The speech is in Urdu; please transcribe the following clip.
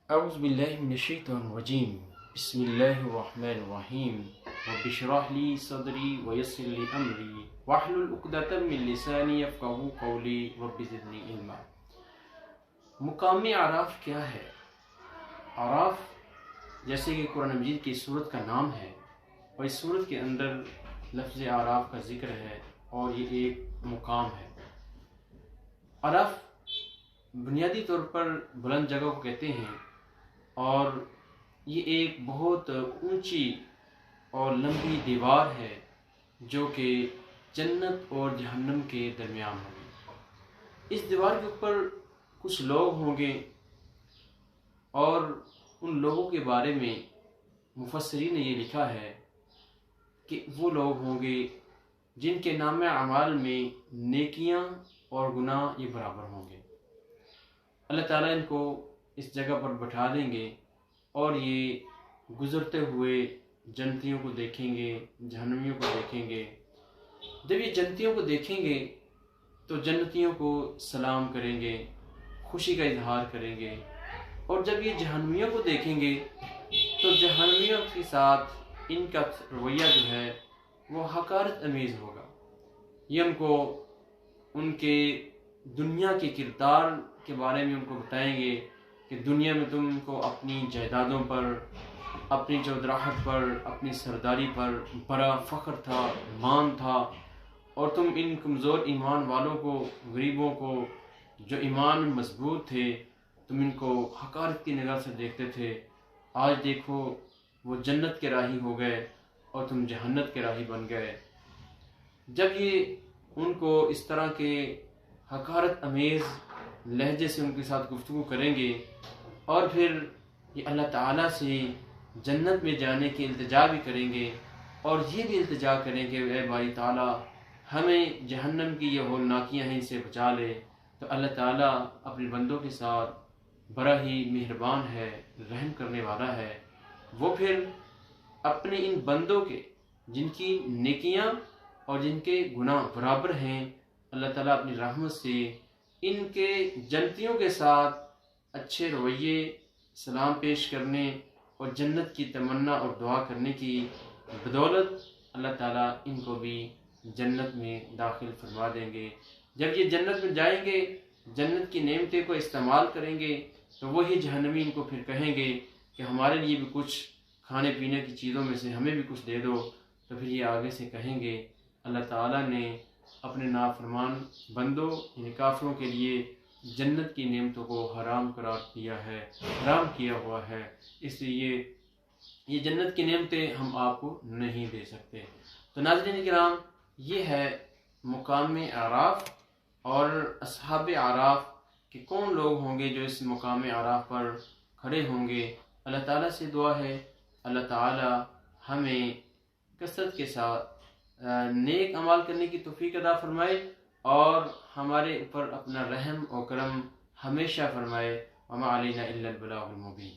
أعوذ بالله من الشيطان الرجيم بسم الله الرحمن الرحيم رب اشرح لي صدري ويسر لي أمري واحلل عقدة من لساني يفقهوا قولي رب زدني علما۔ مقام اعراف کیا ہے؟ اعراف جیسے کہ قرآن مجید کی سورت کا نام ہے اور اس سورت کے اندر لفظ اعراف کا ذکر ہے اور یہ ایک مقام ہے۔ اعراف بنیادی طور پر بلند جگہ کو کہتے ہیں اور یہ ایک بہت اونچی اور لمبی دیوار ہے جو کہ جنت اور جہنم کے درمیان ہوگی۔ اس دیوار کے اوپر کچھ لوگ ہوں گے اور ان لوگوں کے بارے میں مفسرین نے یہ لکھا ہے کہ وہ لوگ ہوں گے جن کے نام اعمال میں نیکیاں اور گناہ یہ برابر ہوں گے۔ اللہ تعالیٰ ان کو اس جگہ پر بٹھا دیں گے اور یہ گزرتے ہوئے جنتیوں کو دیکھیں گے، جہنمیوں کو دیکھیں گے۔ جب یہ جنتیوں کو دیکھیں گے تو جنتیوں کو سلام کریں گے، خوشی کا اظہار کریں گے، اور جب یہ جہنمیوں کو دیکھیں گے تو جہنمیوں کے ساتھ ان کا رویہ جو ہے وہ حقارت امیز ہوگا۔ یہ ان کو ان کے دنیا کے کردار کے بارے میں ان کو بتائیں گے کہ دنیا میں تم کو اپنی جائیدادوں پر، اپنی چودراہٹ پر، اپنی سرداری پر بڑا فخر تھا، مان تھا، اور تم ان کمزور ایمان والوں کو، غریبوں کو جو ایمان میں مضبوط تھے، تم ان کو حقارت کی نگاہ سے دیکھتے تھے۔ آج دیکھو وہ جنت کے راہی ہو گئے اور تم جہنت کے راہی بن گئے۔ جب یہ ان کو اس طرح کے حقارت امیز لہجے سے ان کے ساتھ گفتگو کریں گے اور پھر یہ اللہ تعالیٰ سے جنت میں جانے کی التجا بھی کریں گے اور یہ بھی التجا کریں گے اے باری تعالیٰ ہمیں جہنم کی یہ ہولناکیاں ہیں ان سے بچا لے، تو اللہ تعالیٰ اپنے بندوں کے ساتھ بڑا ہی مہربان ہے، رحم کرنے والا ہے۔ وہ پھر اپنے ان بندوں کے جن کی نیکیاں اور جن کے گناہ برابر ہیں، اللہ تعالیٰ اپنی رحمت سے ان کے جنتیوں کے ساتھ اچھے رویے، سلام پیش کرنے اور جنت کی تمنا اور دعا کرنے کی بدولت اللہ تعالیٰ ان کو بھی جنت میں داخل فرما دیں گے۔ جب یہ جنت میں جائیں گے، جنت کی نعمتیں کو استعمال کریں گے، تو وہی جہنمی ان کو پھر کہیں گے کہ ہمارے لیے بھی کچھ کھانے پینے کی چیزوں میں سے ہمیں بھی کچھ دے دو۔ تو پھر یہ آگے سے کہیں گے اللہ تعالیٰ نے اپنے نافرمان بندوں یعنی کافروں کے لیے جنت کی نعمتوں کو حرام قرار دیا ہے، حرام کیا ہوا ہے، اس لیے یہ جنت کی نعمتیں ہم آپ کو نہیں دے سکتے۔ تو ناظرین کرام، یہ ہے مقام اعراف اور اصحاب اعراف کہ کون لوگ ہوں گے جو اس مقام اعراف پر کھڑے ہوں گے۔ اللہ تعالیٰ سے دعا ہے اللہ تعالیٰ ہمیں کثرت کے ساتھ نیک عمال کرنے کی توفیق عطا فرمائے اور ہمارے اوپر اپنا رحم و کرم ہمیشہ فرمائے۔ وما علینا الا البلاغ المبین۔